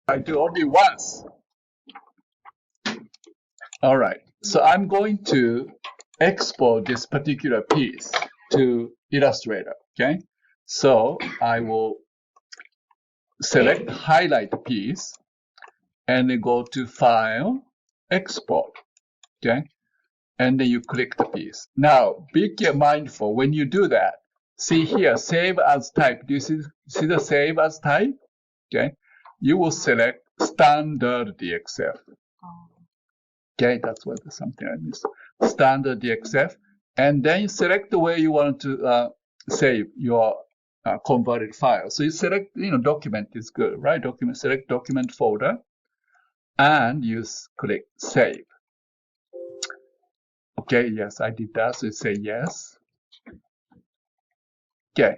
I do only once. All right. So I'm going to export this particular piece to Illustrator. Okay. So I will select highlight piece and then go to File, Export. Okay. And then you click the piece. Now, be mindful when you do that. See here, Save as Type. Do you see the Save as Type? Okay. You will select Standard DXF. Okay, that's what something I missed. Standard DXF. And then you select the way you want to save your converted file. So you select, document is good, right? Select document folder, and you click Save. Okay, yes, I did that. So you say yes. Okay.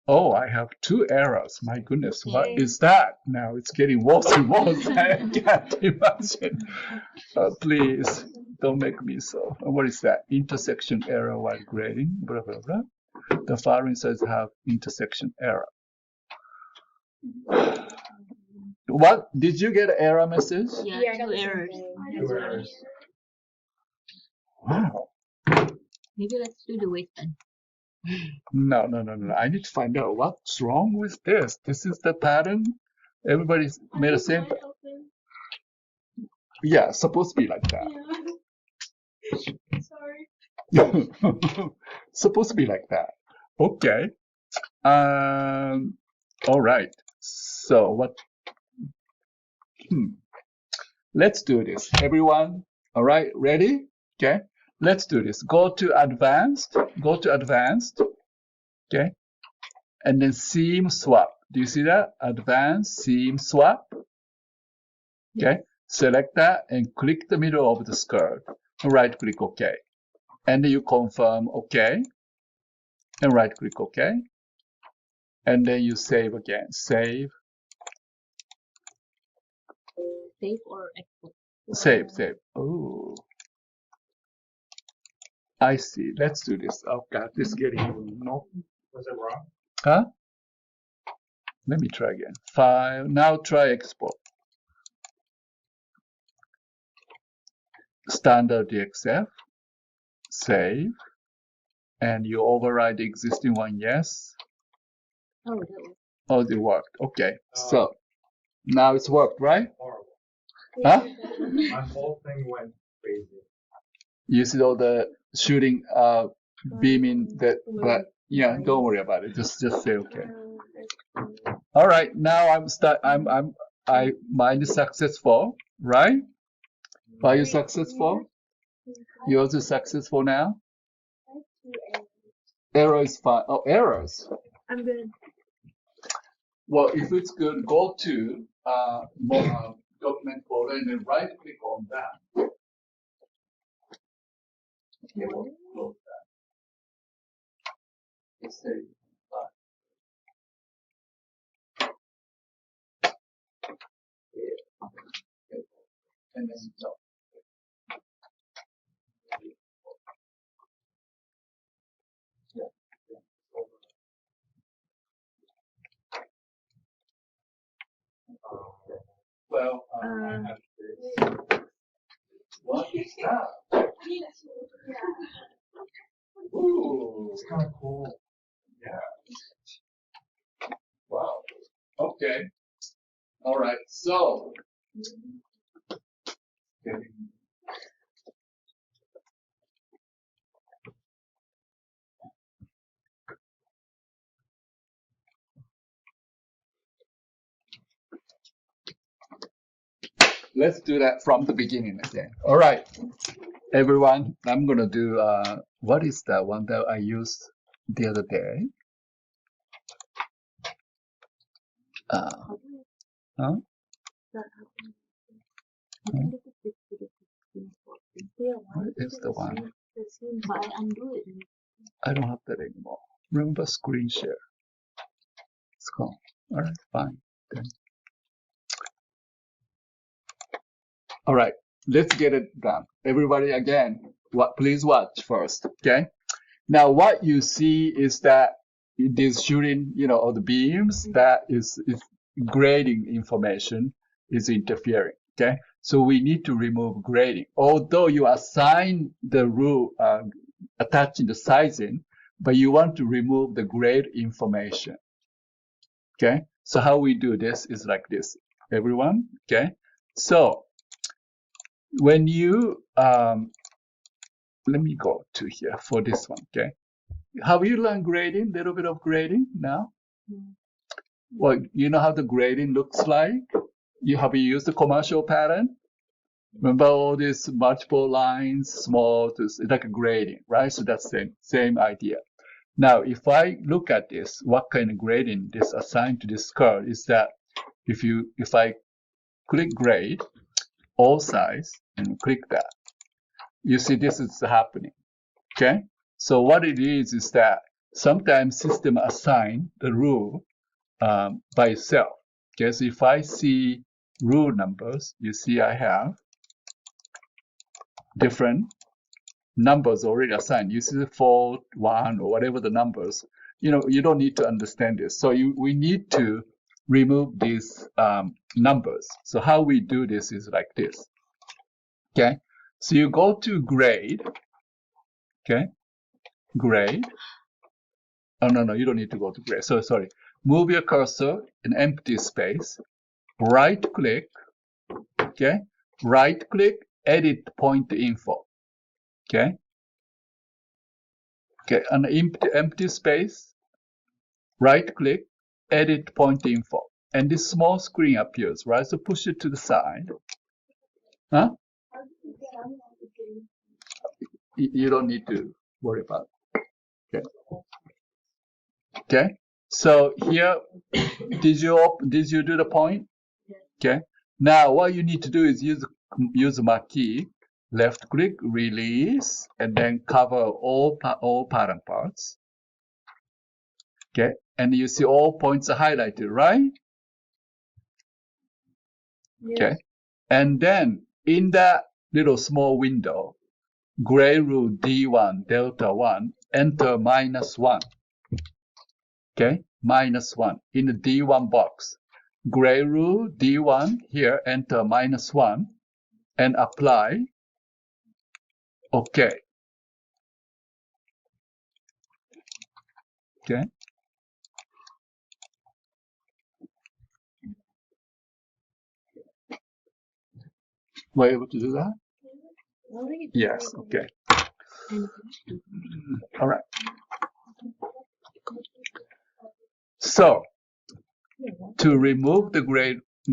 Oh, I have 2 errors. My goodness, what is that? Now it's getting worse and worse. I can't imagine. Please don't make me so. What is that? Intersection error while grading. Blah blah blah. The following says have intersection error. What? Did you get an error message? Yeah, 2 errors. 2 errors. Wow. Maybe let's do the weight then. No. I need to find out what's wrong with this. This is the pattern. Everybody's made the same. Yeah, supposed to be like that. Yeah. Sorry. Supposed to be like that. Okay. All right. So what? Let's do this. Everyone, all right, ready? Okay. Let's do this. Go to Advanced. Go to Advanced. Okay. And then Seam Swap. Do you see that? Advanced Seam Swap. Okay. Select that and click the middle of the skirt. Right click OK. And then you confirm OK. And right click OK. And then you save again. Save. Save or export? Save. Oh. I see. Let's do this. Oh God, this is getting no. Was it wrong? Huh? Let me try again. File. Now try export. Standard DXF. Save. And you override the existing one. Yes. Oh, that was. Oh, it worked. Okay. So now it's worked, right? Horrible. Huh? My whole thing went crazy. You see all the shooting beaming that, but yeah, don't worry about it. Just say okay. All right, now mine is successful, right? Are you successful? Yours is successful now? Error is fine. Oh, errors. I'm good. Well, if it's good, go to document folder and then right click on that. Okay, we'll close that. Let's say and then no. Well, I have this. What is that? Ooh, it's kind of cool. Yeah. Wow. Okay. All right. So. Let's do that from the beginning again. All right, everyone. I'm gonna do. What is that one that I used the other day? Huh? What is the one? But I undo it. I don't have that anymore. Remember screen share. It's gone. All right, fine. Then. All right, let's get it done. Everybody, again, please watch first, okay? Now, what you see is that it is shooting, of the beams that is grading information. is interfering. Okay, so we need to remove grading. Although you assign the rule attaching the sizing, but you want to remove the grade information. Okay, so how we do this is like this, everyone. Okay, so when you let me go to here for this one. Okay, have you learned grading? Little bit of grading now. Well, you know how the grading looks like. Have you used the commercial pattern? Remember all these multiple lines, small, it's like a grading, right? So that's the same idea. Now, if I look at this, what kind of grading is assigned to this curve is that if I click grade, all size, and click that, you see this is happening. Okay? So what it is that sometimes system assign the rule by itself. Okay, so if I see rule numbers, you see I have different numbers already assigned. You see 4, 1, or whatever the numbers. You don't need to understand this. So we need to remove these numbers. So how we do this is like this. Okay, so you go to grade. Okay, grade. Oh no, you don't need to go to grade. So sorry. Move your cursor in empty space. Right click. Okay, right click. Edit point info. Okay. Okay, an empty space, right click, edit point info. And this small screen appears, right? So push it to the side. Huh? You don't need to worry about it. Okay. Okay. So here, did you do the point? Okay. Now what you need to do is use marquee, left click, release, and then cover all pattern parts. Okay. And you see all points are highlighted, right? Yes. Okay. And then in that little small window, gray rule D1, delta 1, enter -1. Okay, -1 in the D1 box. Gray rule D1, here enter -1 and apply. Okay. Okay. Were you able to do that? Yes, okay. All right. So, to remove the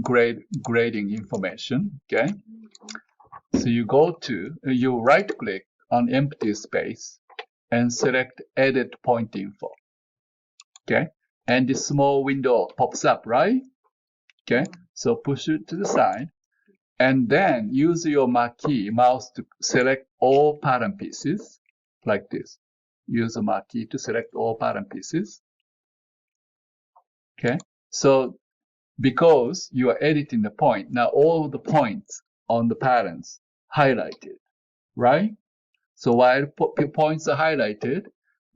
grading information, okay? So you right click on empty space and select edit point info. Okay? And this small window pops up, right? Okay? So push it to the side and then use your marquee mouse to select all pattern pieces like this. Use a marquee to select all pattern pieces. Okay? So because you are editing the point, now all the points on the patterns highlighted, right? So while points are highlighted,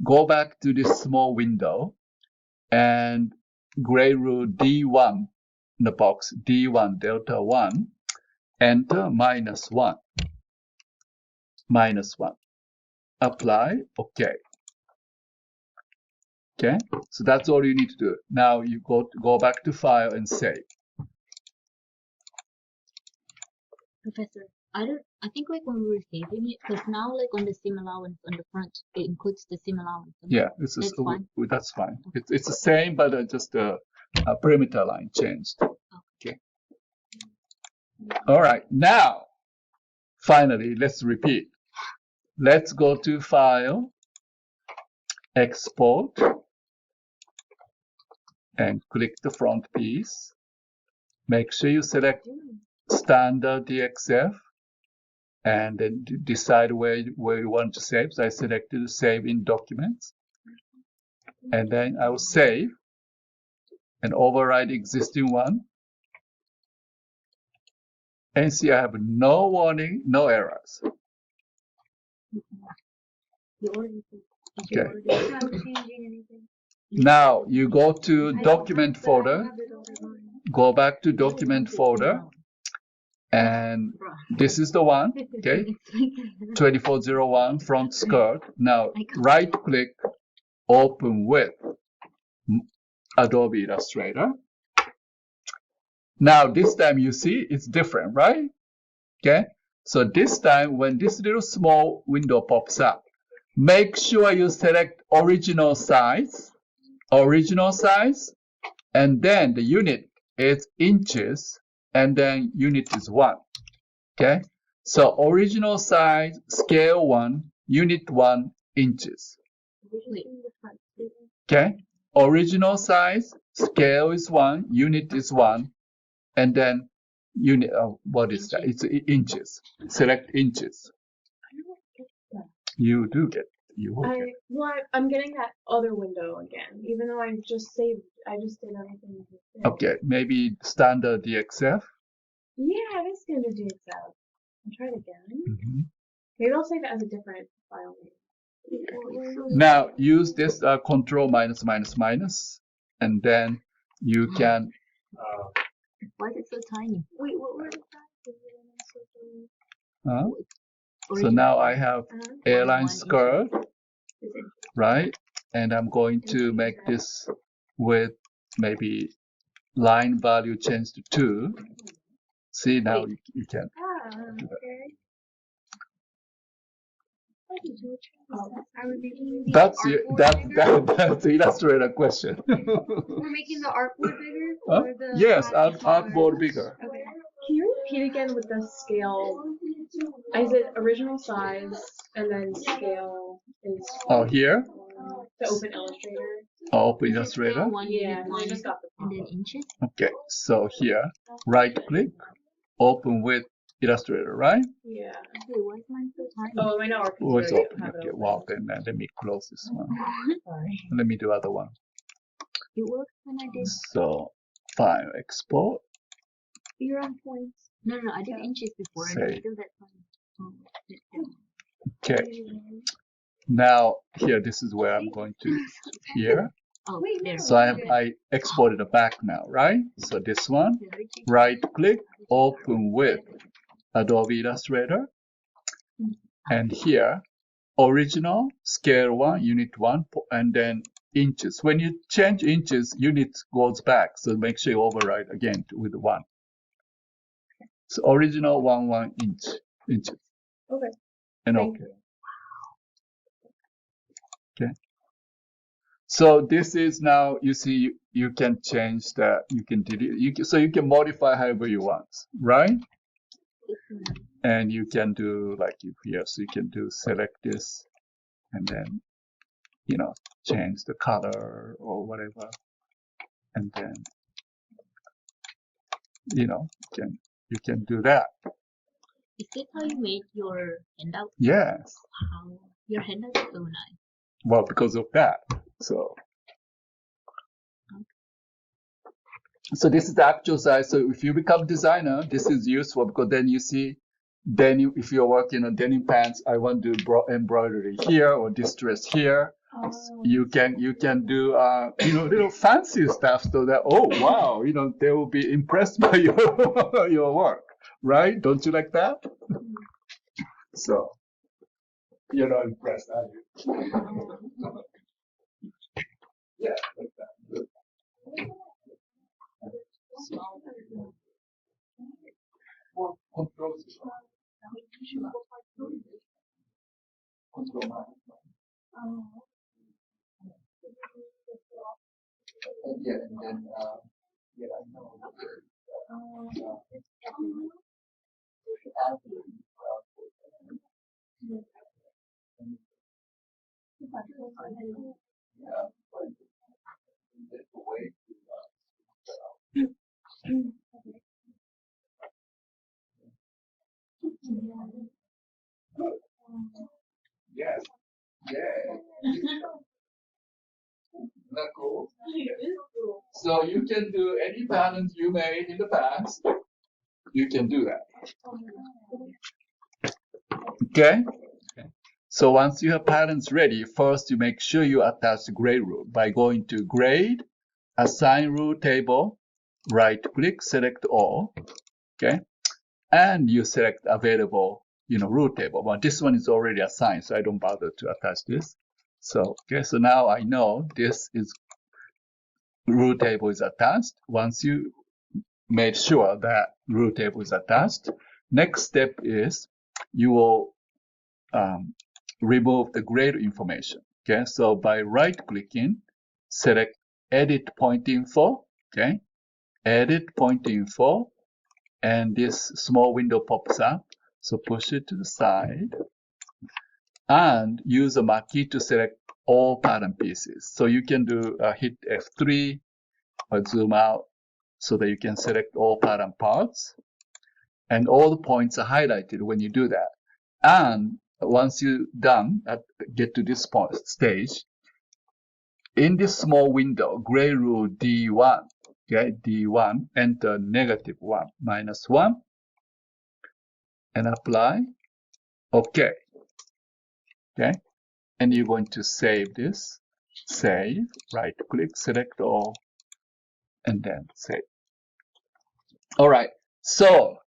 go back to this small window and gray rule D1 in the box, D1 delta 1, enter -1. -1. Apply, okay. Okay, so that's all you need to do. Now you go back to file and save. Professor, I think like when we were saving it, because now like on the sim allowance on the front, it includes the sim allowance. Yeah, that's fine. That's fine. It's the same, but just a perimeter line changed. Okay. All right. Now, finally, let's repeat. Let's go to File, Export, and click the front piece. Make sure you select Standard DXF, and then decide where you want to save. So I selected Save in Documents. And then I will save and override existing one. And see, I have no warning, no errors. Okay. Now you go to Document folder go back to document folder, and this is the one, okay? 2401 front skirt. Now right click, open with Adobe Illustrator. Now this time you see it's different, right? Okay, so this time when this little small window pops up, make sure you select original size, and then the unit is inches, and then unit is 1. Okay, so original size, scale 1, unit 1, inches. Okay, original size, scale is 1, unit is 1, and then unit, what is that? It's inches. Select inches. You do get, you will get. Well, I'm getting that other window again, even though I just did everything. Okay, maybe standard DXF. Yeah, it is standard DXF. I'll try it again. Maybe I'll save it as a different file name. Now use this control minus, and then you can. Why is it so tiny? Wait, what is that? So now I have airline skirt, right? And I'm going to make this with maybe line value change to 2. See, now you can. Okay. That's the Illustrator question. We're making the artboard bigger? Or the Yes, artboard bigger. Okay. Can you repeat again with the scale? Is it original size and then scale is Here? the Open Illustrator? Open Illustrator. Yeah, I just got the And then inches. Okay, so here, right click, open with Illustrator, right? Yeah. Wait, why is mine so tiny? Oh, I know. Oh, it's open. Okay, wow, then let me close this one. Sorry. Let me do other one. It worked when I did. So, file, export. You're on points. No, I did inches before. And Say. it's still that tiny. Okay. Now here, this is where I'm going to here. Oh, there. So I exported it back now, right? So this one, right click, open with Adobe Illustrator, and here, original, scale 1, unit 1, and then inches. When you change inches, unit goes back. So make sure you override again with 1. So original 1 inches. Okay. And Thank okay. Okay. So this is now, you see, you can change that, you can delete, so you can modify however you want, right? And you can do like here, so you can do select this and then, change the color or whatever. And then, you can do that. Is this how you made your handout? Yes. Wow. Your handout is so nice. Well, because of that. So this is the actual size. So if you become designer, this is useful because then you see, if you're working on denim pants, I want to do embroidery here or distress here. You can do little fancy stuff so that wow, they will be impressed by your work, right? Don't you like that? So you're not impressed, are you? Yeah, like that. Well, control. Yeah, and then I know. Yes. Yeah. Isn't that cool? So you can do any pattern you made in the past. You can do that. Okay? So once you have patterns ready, first you make sure you attach the grade rule by going to grade, assign rule table, right click, select all, okay, and you select available, root table. Well, this one is already assigned, so I don't bother to attach this. So, okay, so now I know this is root table is attached. Once you made sure that root table is attached, next step is you will remove the grade information. Okay, so by right clicking, select edit point info, okay, edit point info, and this small window pops up. So push it to the side and use a marquee to select all pattern pieces. So you can do hit F3 or zoom out so that you can select all pattern parts, and all the points are highlighted when you do that. And once you're done, get to this point stage, in this small window, gray rule D1, okay, D1, enter -1, -1, and apply, okay, and you're going to save this, save, right click, select all, and then save. All right, so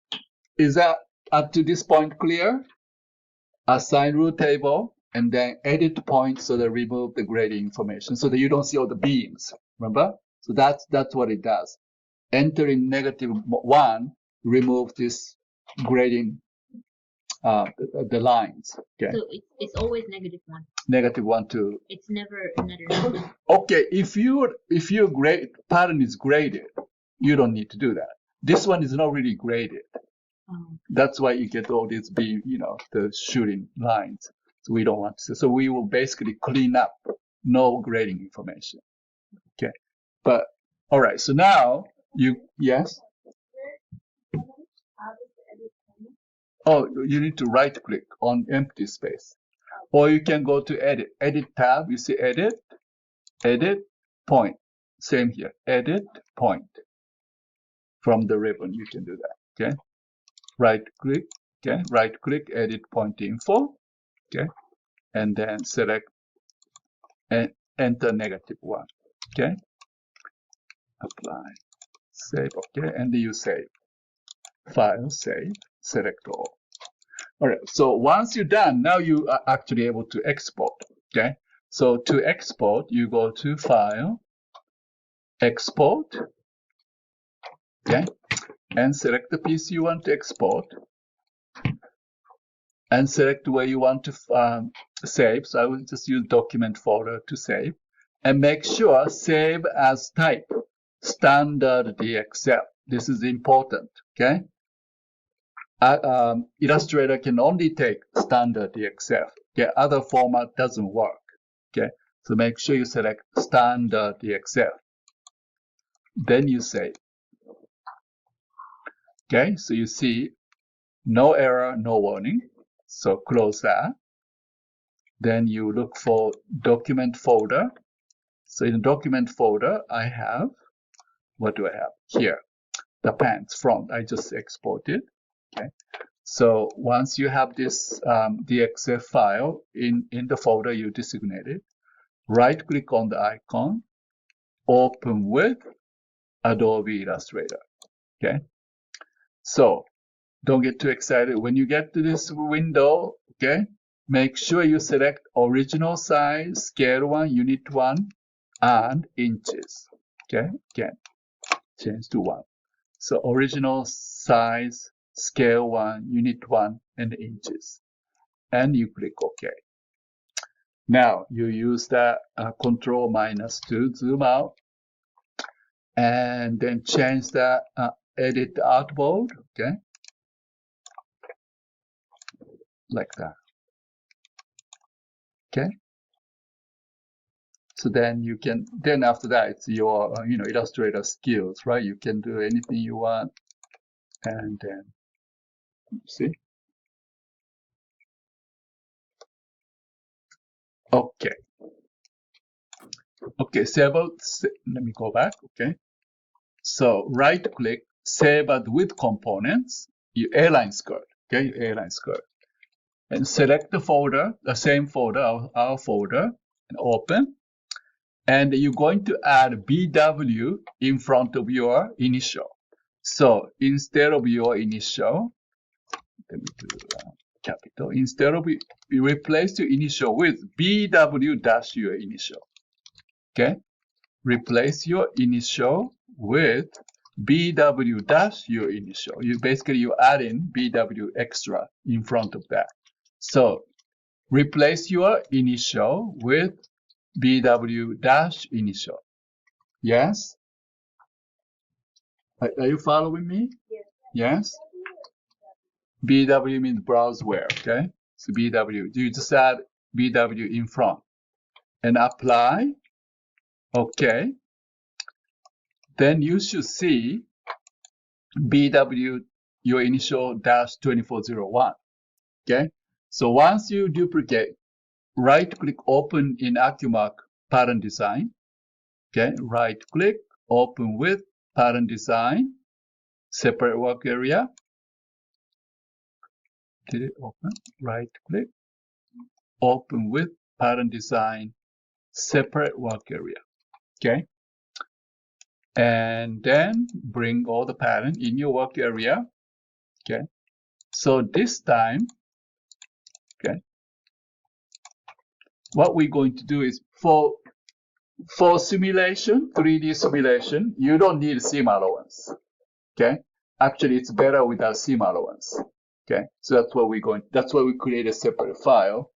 is that up to this point clear? Assign root table, and then edit point so that remove the grading information so that you don't see all the beams, remember? So that's what it does. Entering -1, remove this grading, the lines, okay? So it's always -1. -1 too. It's never another number. Okay, if your grade pattern is graded, you don't need to do that. This one is not really graded. That's why you get all these beam, the shooting lines. So we don't want to. So we will basically clean up no grading information. Okay, but all right. So now yes. Oh, you need to right click on empty space, or you can go to edit tab. You see edit point. Same here, edit point. From the ribbon, you can do that. Okay. Right click, okay, right click, edit point info, okay, and then select and enter -1, okay, apply, save, okay, and you save, file, save, select all. All right, so once you're done, now you are actually able to export, okay, so to export, you go to File, Export, okay, and select the piece you want to export, and select where you want to save. So I will just use document folder to save, and make sure save as type standard DXF. This is important, okay? Illustrator can only take standard DXF. Okay, other format doesn't work. Okay, so make sure you select standard DXF. Then you save. Okay, so you see no error, no warning. So close that. Then you look for document folder. So in the document folder, I have, what do I have here? The pants front. I just exported. Okay. So once you have this DXF file in the folder you designated, right click on the icon, open with Adobe Illustrator. Okay. So don't get too excited. When you get to this window, okay, make sure you select original size, scale 1, unit 1, and inches. Okay, again, change to 1. So original size, scale 1, unit 1, and inches. And you click OK. Now you use that Control minus to zoom out, and then change that edit artboard, okay, like that. Okay. So then you can, then after that, it's your, Illustrator skills, right? You can do anything you want. And then, see? Okay. Okay, let me go back, okay? So right click, save as with components, your airline skirt, okay? Your airline skirt. And select the folder, the same folder, our folder, and open. and you're going to add BW in front of your initial. So instead of your initial, let me do capital. Instead of you replace your initial with BW dash your initial. Okay, replace your initial with BW dash your initial. You add in BW extra in front of that. So replace your initial with BW dash initial. Yes? Are you following me? Yes? BW means Browzwear, okay? So BW, you just add BW in front and apply. Okay. Then you should see BW, your initial dash 2401. Okay. So once you duplicate, right click open in AccuMark pattern design. Okay. Right click, open with pattern design, separate work area. Did it open? Right click, open with pattern design, separate work area. Okay. And then bring all the pattern in your work area. Okay. So this time, okay, what we're going to do is for simulation, 3D simulation, you don't need seam allowance. Okay. Actually, it's better without seam allowance. Okay. So that's why we create a separate file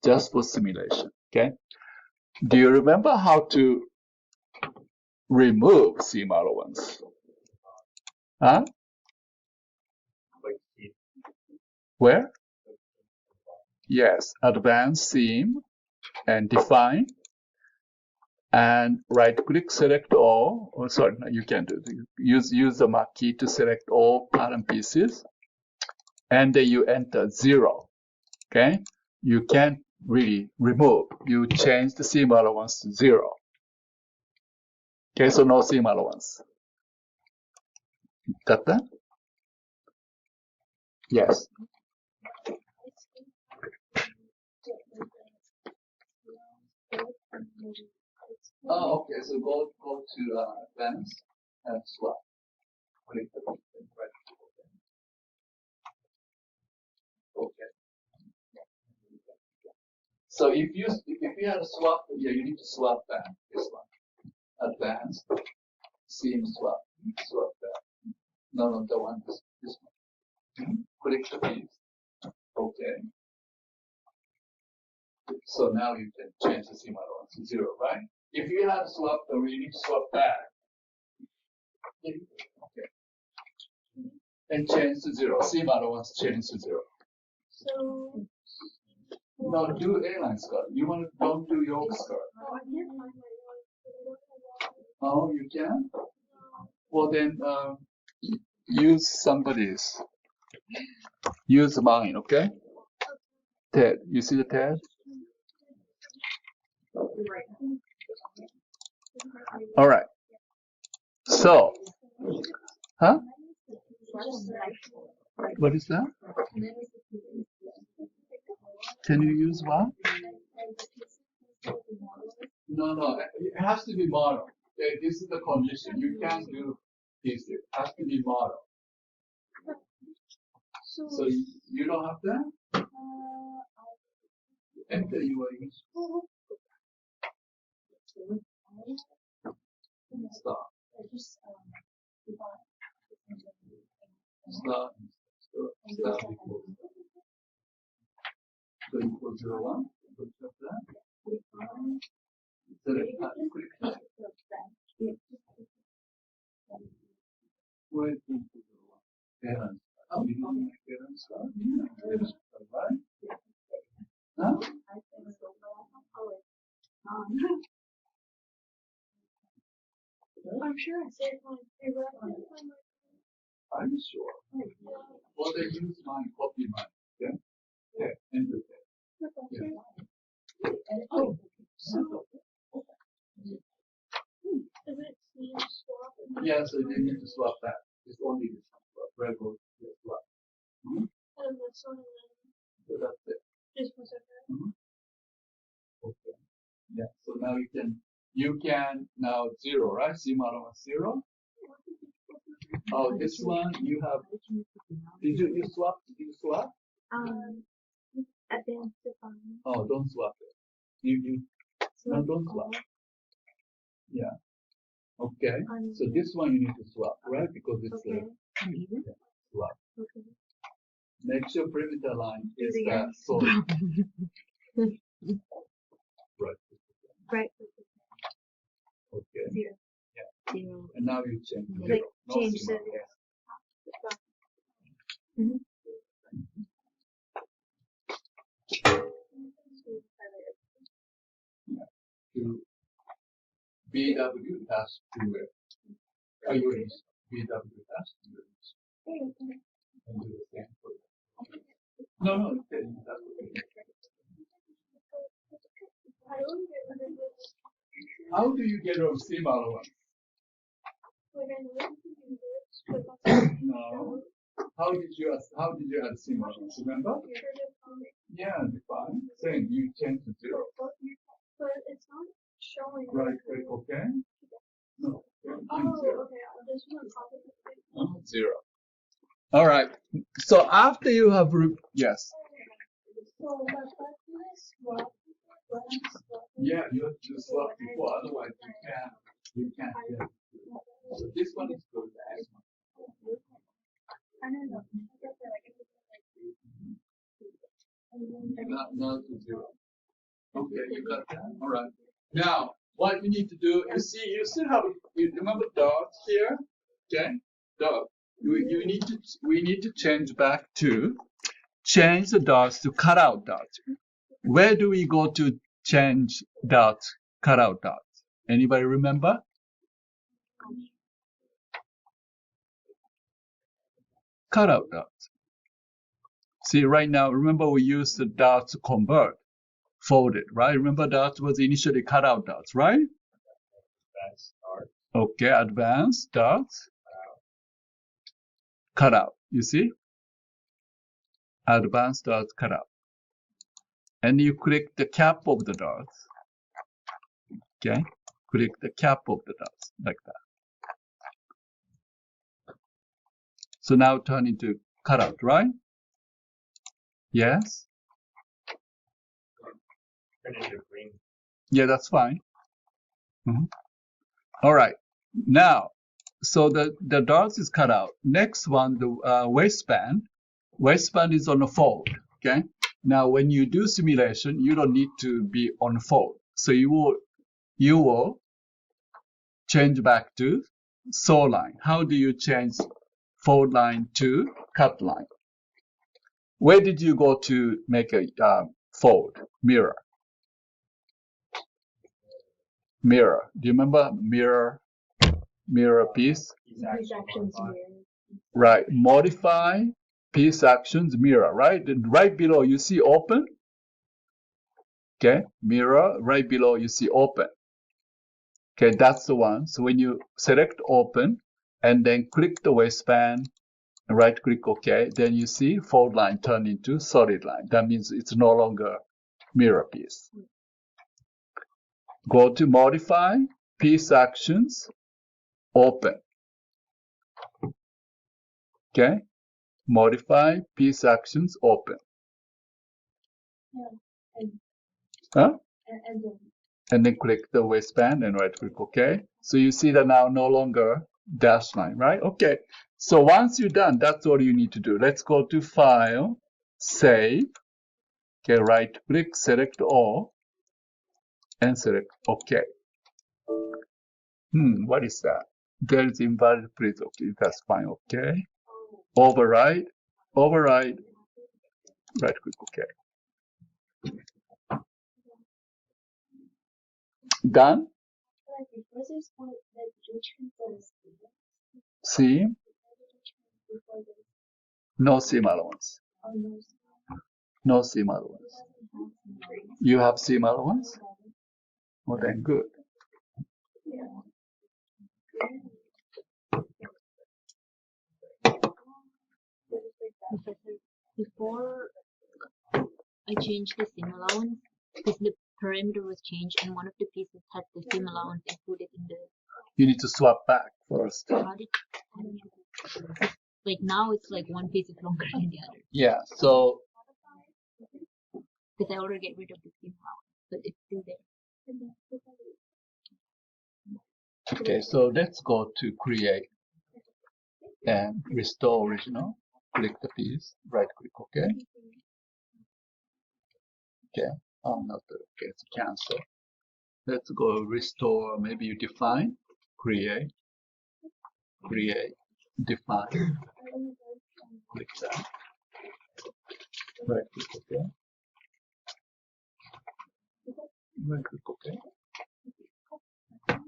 just for simulation. Okay. Do you remember how to remove seam allowance? Huh? Where? Yes, advanced seam and define, and right click, select all. Oh, sorry, no, you can do it. Use the mark key to select all pattern pieces, and then you enter 0. Okay, you can't really remove. You change the seam allowance to 0. Okay, so no seam allowance. Got that? Yes. Oh, okay. So go to advanced and swap. Click the button right. Okay. So if you have a swap, yeah, you need to swap that. This one, advanced seam swap, swap that. No, the one this one. Click the piece. Okay. So now you can change the seam allowance to 0, right? If you have swapped, or you need to swap back. Okay. And change to 0. Seam allowance change to 0. So. No, do airline skirt. Don't do yoke skirt. Oh, you can? Well then, use somebody's. Use mine, okay? Ted, you see the Ted? All right. So, huh? What is that? Can you use what? No. It has to be model. Okay, this is the condition. You can't do this. It has to be model. So you don't have that? Enter your use. Stop. Stop. Stop equals. So equals 0, 1. Look at that. Select that. Click that. Where is equals 0, 1? Parents. Are we doing parents? Parents, right? Huh? I'm sure I saved my favorite one. Are you sure? Well, they use mine, copy mine. Yeah? Yeah, enter that. Yeah. Oh, so. Yeah, so they need to swap that. It's only this swap. Regular swap. So that's it. Okay. Yeah, so now you you can now 0, right? Sim allowance 0. Oh, this one you have. Did you swap? Did you swap? Advanced define. Oh, don't swap it. You no, don't swap. Yeah. Okay. So this one you need to swap, right? Because it's Okay. Uneven? swap. Okay. Make sure perimeter line Do it is again. solid. Right. Right. Okay. 0. Zero. And now you change to Like 0. No change sim the. allowance. Mhm. To BW dash 2F. Are you in BW dash 2F? And do the same for that. No, that's okay. How do you get rid of sim allowance? No. How did you add sim allowance? Remember? Yeah, define. Same. You change to 0. But it's not showing. Right click OK. No. Oh, 0. okay. This one. 0. All right. So after you have yes. So that's swap. Yeah, you have to swap before, otherwise you can't get it. So this one is good. I don't know. Now to 0. Okay, you got that? All right. Now, what you need to do, you still have, you remember dots here? Okay? Dot. We need to change the dots to cutout dots. Where do we go to change dots, cutout dots? Anybody remember? Cutout dots. See, right now, remember we used the dots to convert, folded, right? Remember dots was initially cutout dots, right? Okay, advanced dots, cutout. You see? Advanced dots, cutout. And you click the cap of the dots. Okay? Click the cap of the dots, like that. So now turn into cutout, right? Yes? Yeah, that's fine. All right. Now, so the dots is cut out. Next one, the waistband. Waistband is on a fold. Okay. Now, when you do simulation, you don't need to be on fold. So you will change back to sew line. How do you change fold line to cut line? Where did you go to make a fold? Mirror. Mirror. Do you remember mirror piece? These actions mirror. Right. Modify piece actions mirror. Right. Then right below you see open. Okay. Mirror. Right below you see open. Okay. That's the one. So when you select open and then click the waistband, right click OK, then you see fold line turn into solid line. That means it's no longer mirror piece. Go to modify piece actions open. Okay. Modify piece actions open. Huh? And then click the waistband and right click OK. So you see that now no longer dash line, right? Okay. So once you're done, that's all you need to do. Let's go to File, Save. Okay, right click, select all, and select OK. What is that? There is invalid please. Okay, that's fine. Okay. Override, right click OK. Done? Seam? No seam allowance. No seam allowance. You have seam allowance? Well then good. Before I change the sim allowance, because parameter was changed and one of the pieces had the sim allowance included in the. You need to swap back first. How did you, like now it's like one piece is longer than the other Yeah, so because I already get rid of the sim allowance, but it's still there. okay, so let's go to create and restore original. Click the piece, right click OK. Okay, not okay, it's cancel. Let's go restore, maybe you define, create, define, click that, right click OK, right click OK.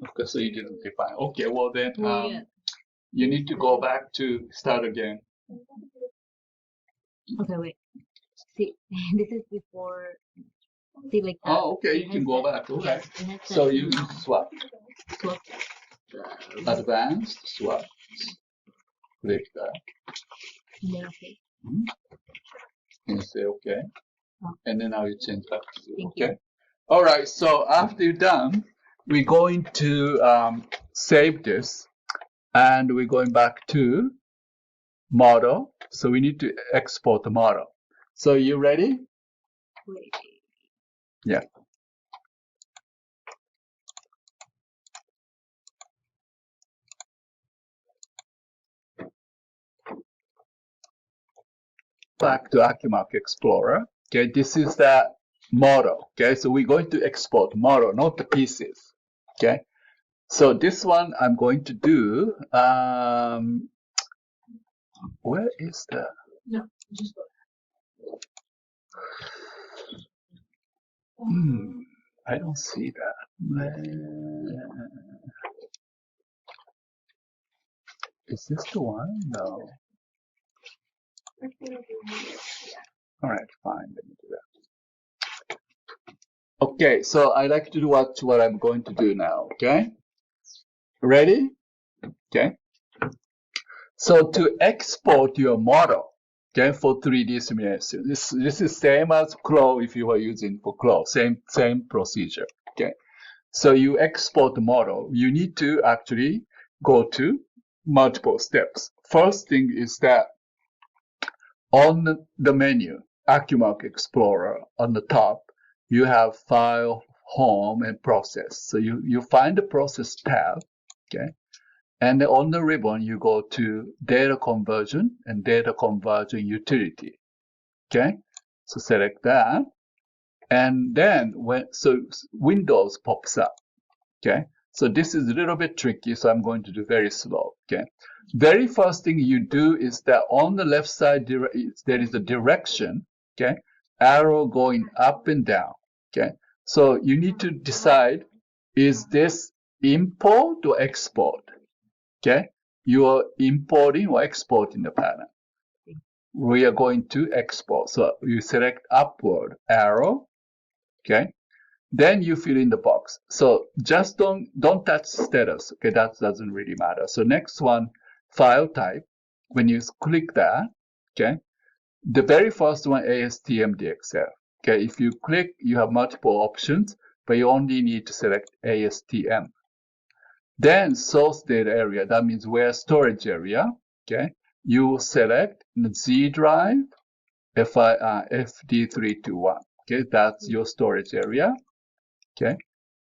Okay, so you didn't define. Okay, well then Yeah. you need to go back to start again. Okay, wait. See, this is before. See, like that. Oh, okay, you can go back. Okay. So you swap. Swap. Advanced swap. Click that. Yeah, okay. And say okay. Oh. And then now you change back to zero. Thank Okay. All right. So after you're done, we're going to save this, and we're going back to model. So we need to export the model. So you ready? Wait. Yeah. Back to AccuMark Explorer. Okay, this is the model. Okay, so we're going to export model, not the pieces. Okay, so this one I'm going to do. Where is the? No, just go. I don't see that. Is this the one? No. All right, fine. Let me do that. Okay, so I like to do what I'm going to do now. Okay, ready? Okay. So to export your model, okay, for 3D simulation, this is same as Claw if you were using for Claw, same procedure. Okay. So you export the model. You need to actually go to multiple steps. First thing is that on the menu, AccuMark Explorer, on the top, you have File, Home, and Process. So you find the Process tab, okay? And on the ribbon, you go to Data Conversion and Data Conversion Utility, okay? So select that. And then Windows pops up, okay? So this is a little bit tricky, so I'm going to do very slow, okay? Very first thing you do is that on the left side, there is a direction, okay? Arrow going up and down, okay? So you need to decide, is this import or export, okay? You are importing or exporting the pattern. We are going to export. So you select upward arrow, okay? Then you fill in the box. So just don't touch status. Okay, that doesn't really matter. So next one, file type. When you click that, okay, the very first one, ASTM-DXF. Okay, if you click, you have multiple options, but you only need to select ASTM. Then source data area, that means where storage area. Okay, you select the Z drive, FD321. Okay, that's your storage area. Okay,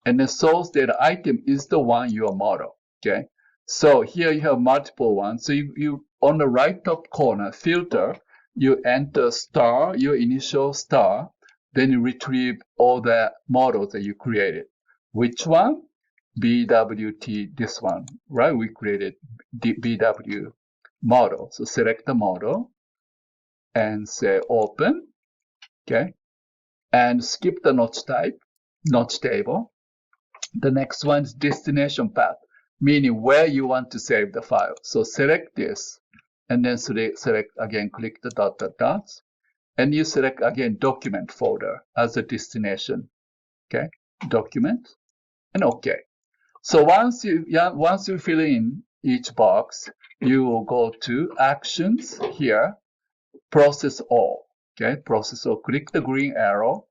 and the source data item is the one your model. Okay, so here you have multiple ones. So you on the right top corner filter, you enter star, your initial star, then you retrieve all the models that you created. Which one? BWT, this one, right? We created the BW model. So select the model and say open. Okay, and skip the notch type, notch table. The next one is destination path, meaning where you want to save the file. So select this, and then select again, click the dots, and you select again document folder as a destination. Okay, document, and OK. So once you fill in each box, you will go to actions here, process all. Okay, process all. Click the green arrow,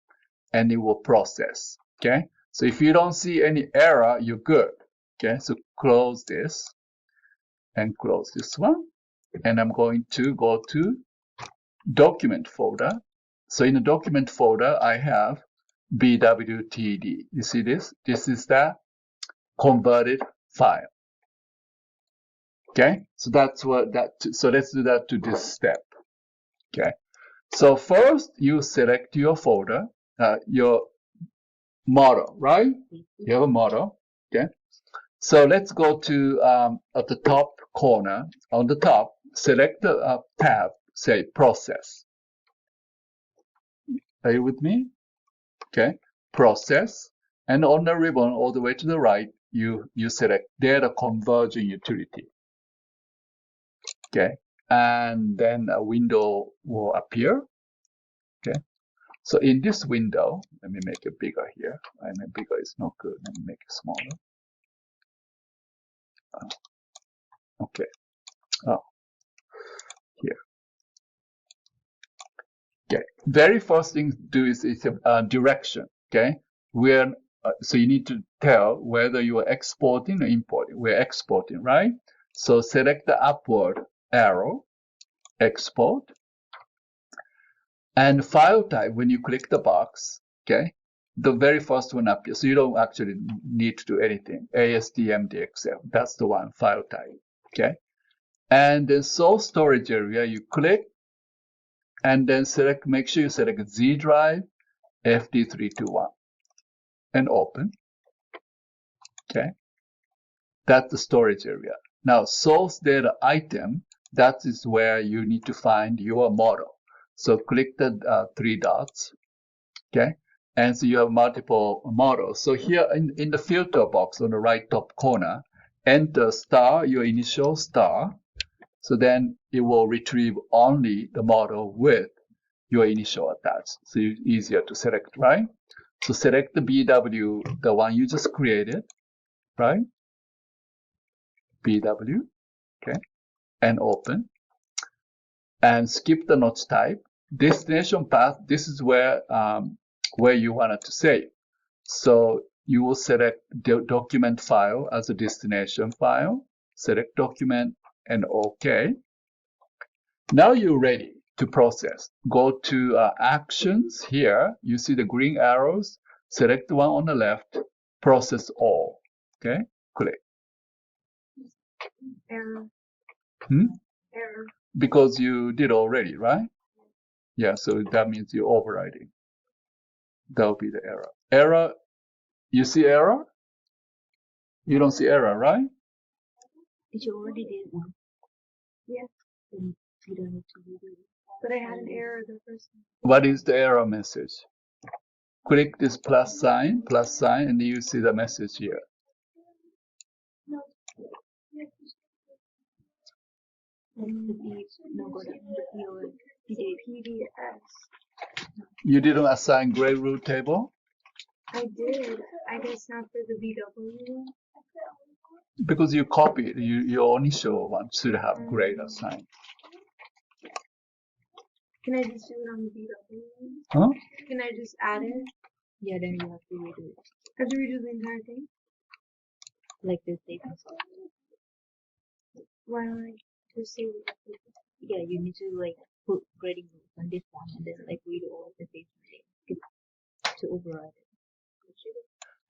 and it will process. Okay, so if you don't see any error, you're good. Okay, so close this and close this one. And I'm going to go to document folder. So in the document folder, I have BWTD. You see this? This is the converted file. Okay, so that's what that. So let's do that to this step. Okay, so first you select your folder, your model, right? You have a model. Okay, so let's go to at the top corner on the top. Select the tab. Say process. Are you with me? Okay, process, and on the ribbon all the way to the right, you select data conversion utility. Okay, and then a window will appear. Okay, so in this window, let me make it bigger here. I mean, bigger is not good. Let me make it smaller. Okay, here. Okay, very first thing to do is direction. Okay, where so you need to tell whether you are exporting or importing. We're exporting, right? So select the upward arrow, export, and file type. When you click the box, okay, the very first one up here. So you don't actually need to do anything. ASDMDXF, that's the one, file type. Okay, and then source storage area, you click, and then select. Make sure you select Z drive, FD321, and open. Okay, that's the storage area. Now source data item, that is where you need to find your model. So click the 3 dots. Okay, and so you have multiple models. So here in the filter box on the right top corner, enter star, your initial star. So then it will retrieve only the model with your initial attached. So it's easier to select, right? So select the BW, the one you just created, right? BW, okay, and open. And skip the notch type. Destination path, this is where you wanted to save. So you will select the document file as a destination file, select document and OK. Now you're ready to process. Go to actions here. You see the green arrows. Select the one on the left, process all. Okay, click. Error. Error. Because you did already, right? Yeah, so that means you're overriding. That will be the error. Error, you see error? You don't see error, right? Did you already did one? Yeah. Then you don't need to redo it. But I had an error the first time. What is the error message? Click this plus sign, and you see the message here. No. No, go down. The PDS. You didn't assign gray root table? I did. I guess not for the VW one. Because you copied, your initial one should have grade assigned. Can I just do it on the VW one? Huh? Can I just add it? Yeah, then you have to redo it. I have to redo the entire thing? Like this statement. Why don't I just save it? Yeah, you need to like put grading rules on this one and then like read all of the statements to override it.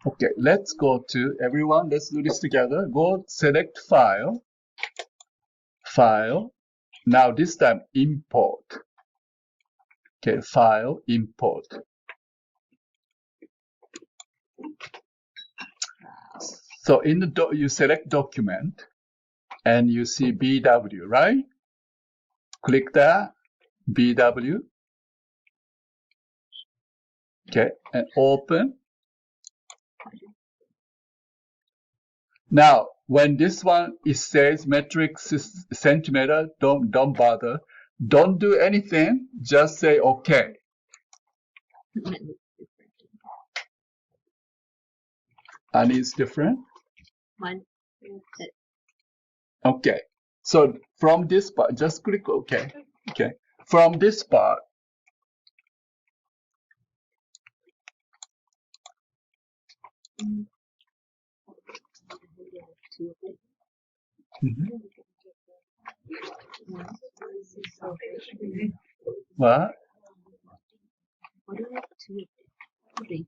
Okay, let's go to everyone. Let's do this together. Go select file. File. Now this time import. Okay, file, import. So in the you select document and you see BW, right? Click that, BW. Okay, and open. Now, when this one it says metric centimeter, don't bother. Don't do anything. Just say okay. And it's different. Mine. Okay. So from this part, just click OK. Okay. From this part, Mhm. What? What do I have two? Three.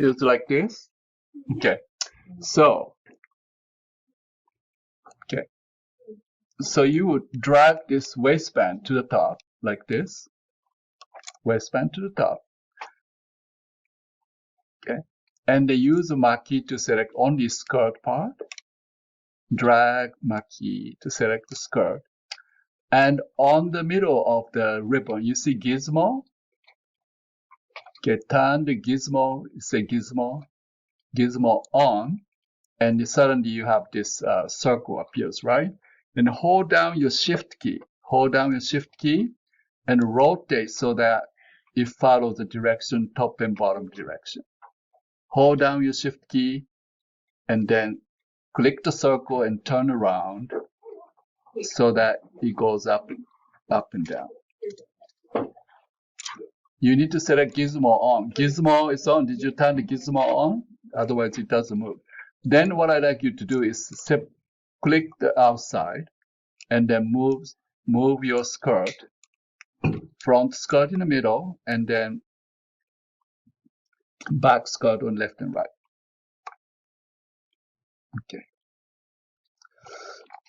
It's like this. Okay. So, okay. So you would drag this waistband to the top, like this. Waistband to the top. Okay. And they use the marquee to select only skirt part. Drag marquee to select the skirt. And on the middle of the ribbon, you see gizmo. Okay, turn the gizmo, say gizmo on, and suddenly you have this circle appears, right? Then hold down your shift key, and rotate so that it follows the direction, top and bottom direction. Hold down your shift key, and then click the circle and turn around so that it goes up and down. You need to select gizmo on. Gizmo is on. Did you turn the gizmo on? Otherwise, it doesn't move. Then what I'd like you to do is click the outside and then move your skirt, front skirt in the middle, and then back skirt on left and right. Okay.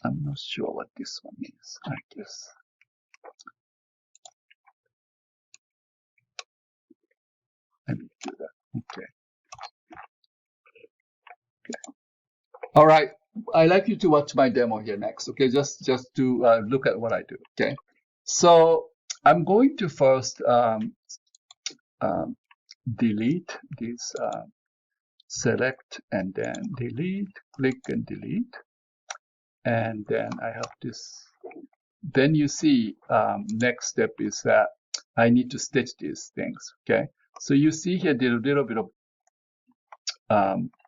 I'm not sure what this one is, I guess. Let me do that. Okay. All right. I'd like you to watch my demo here next. Okay, just to look at what I do. Okay. So I'm going to first delete this, select and then delete, click and delete. And then I have this. Then you see next step is that I need to stitch these things. Okay. So you see here the little bit of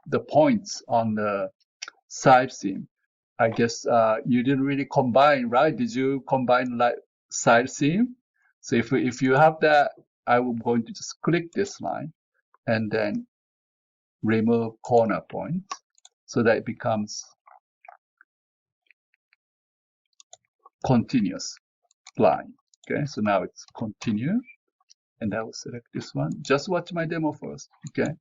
the points on the side seam. I guess you didn't really combine, right? Did you combine like side seam? So if you have that, I'm going to just click this line and then remove corner points so that it becomes continuous line. Okay, so now it's continue, and I will select this one. Just watch my demo first. Okay.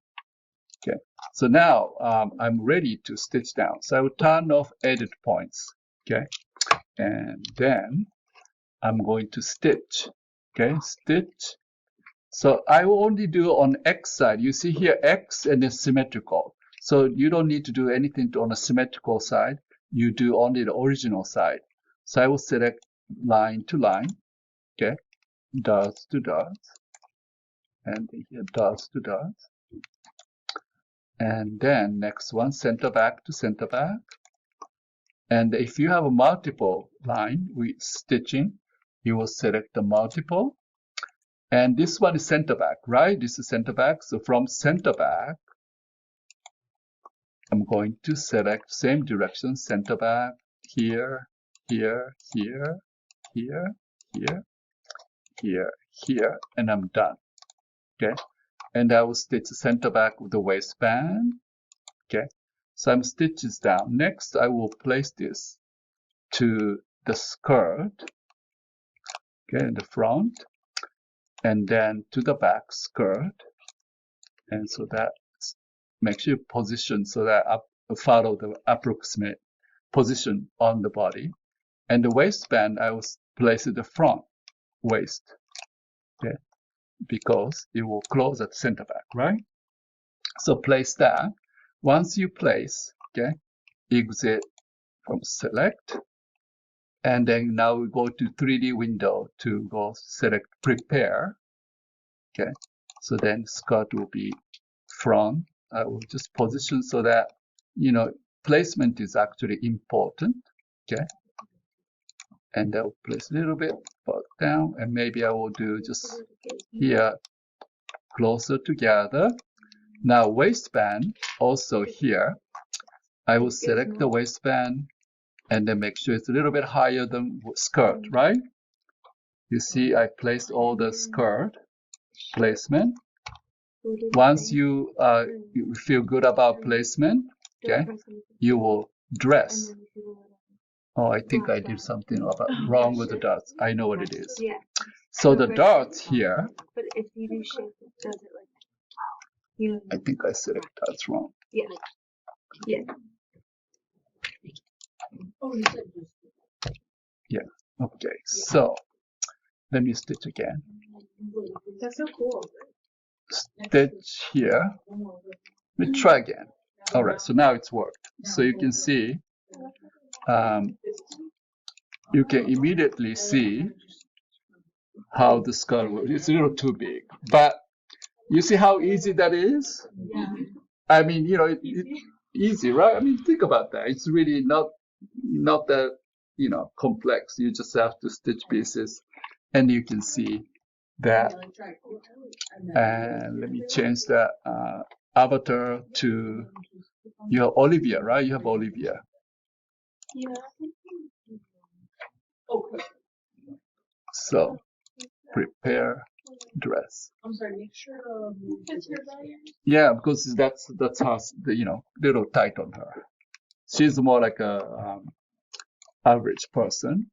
Okay. So now I'm ready to stitch down. So I will turn off edit points. Okay. And then I'm going to stitch. Okay. Stitch. So I will only do on X side. You see here X and then symmetrical. So you don't need to do anything on the symmetrical side. You do only the original side. So I will select line to line. Okay. Dots to dots. And here dots to dots. And then next one, center back to center back. And if you have a multiple line with stitching, you will select the multiple. And this one is center back, right? This is center back. So from center back, I'm going to select same direction, center back, here, here, here, here, here, here, here, and I'm done. Okay. And I will stitch the center back with the waistband. Okay. So I'm stitches down. Next, I will place this to the skirt, okay, in the front, and then to the back skirt, and so that makes you position so that follow the approximate position on the body. And the waistband, I will place it the front waist, okay, because it will close at center back, right? So place that. Once you place, okay, exit from select, and then now we go to 3D window to go select prepare. Okay, so then skirt will be front. I will just position so that, you know, placement is actually important. Okay, and I will place a little bit down, and maybe I will do just here closer together. Now waistband also here. I will select the waistband and then make sure it's a little bit higher than skirt, right? You see, I placed all the skirt placement. Once you feel good about placement, okay, you will dress. Oh, I think I did something wrong with the dots. I know what it is. Yeah. So the dots here, But if you do shape, it does it like you know. I think I said dots wrong. Yeah. Yeah. Yeah. Okay. So let me stitch again. That's so cool. Stitch here. Let me try again. All right. So now it's worked. So you can see, you can immediately see how the skirt works. It's a little too big, but you see how easy that is? I mean, you know, easy, right? I mean, think about that. It's really not that, you know, complex. You just have to stitch pieces, and you can see that. And let me change that avatar to your Olivia, right? You have Olivia. Yeah. So prepare dress. I'm sorry. Make sure it's your value. Yeah, because that's how, you know, little tight on her. She's more like a average person.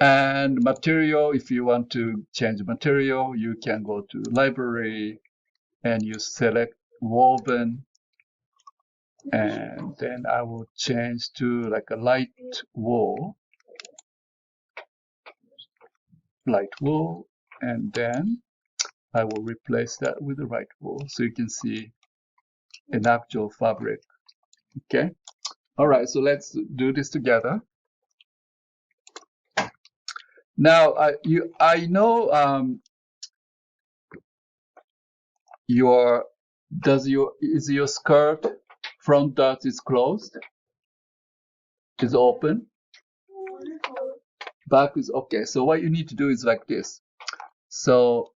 And material, if you want to change material, you can go to library and you select woven, and then I will change to like a light wool, and then I will replace that with the light wool so you can see an actual fabric. Okay. All right, so let's do this together. Now, I know is your skirt front dot is closed? Is open? Back is okay. So what you need to do is like this. So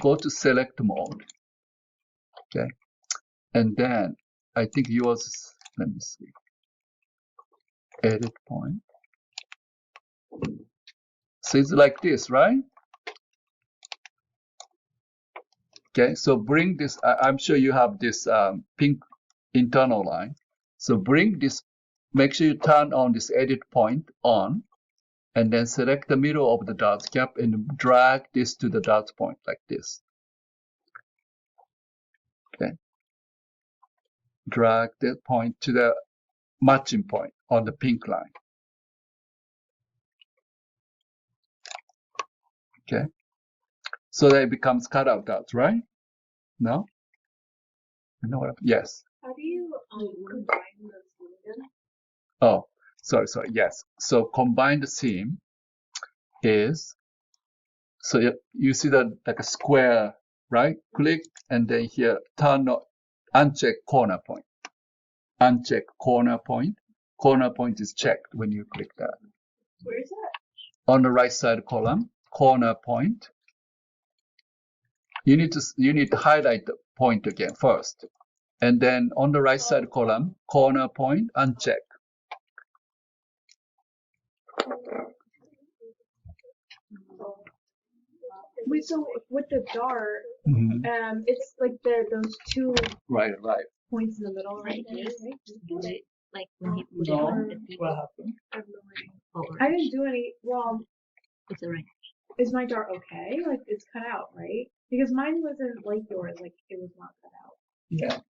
go to select mode. Okay, and then I think yours. Let me see. Edit point. So it's like this, right? Okay, so bring this, I'm sure you have this pink internal line. So bring this, make sure you turn on this edit point on, and then select the middle of the dot cap and drag this to the dot point like this. Okay. Drag that point to the matching point on the pink line. Okay. So that it becomes cutout dots, right? No? You know what? Yes. How do you combine those again? Oh, sorry. Yes. So combine the seam is, so you see that like a square, right? Click, and then here uncheck corner point. Uncheck corner point. Corner point is checked when you click that. Where is that? On the right side column, corner point. You need to highlight the point again first, and then on the right side column, corner point, uncheck. Wait, so with the dart, Mm-hmm. it's like those two Right. points in the middle, right? Like when he put it No. on the people. What happened? I have no idea. Or I didn't do any. Well, it's a ring. is my dart okay? Like it's cut out, right? Because mine wasn't like yours. Like it was not cut out. Yeah.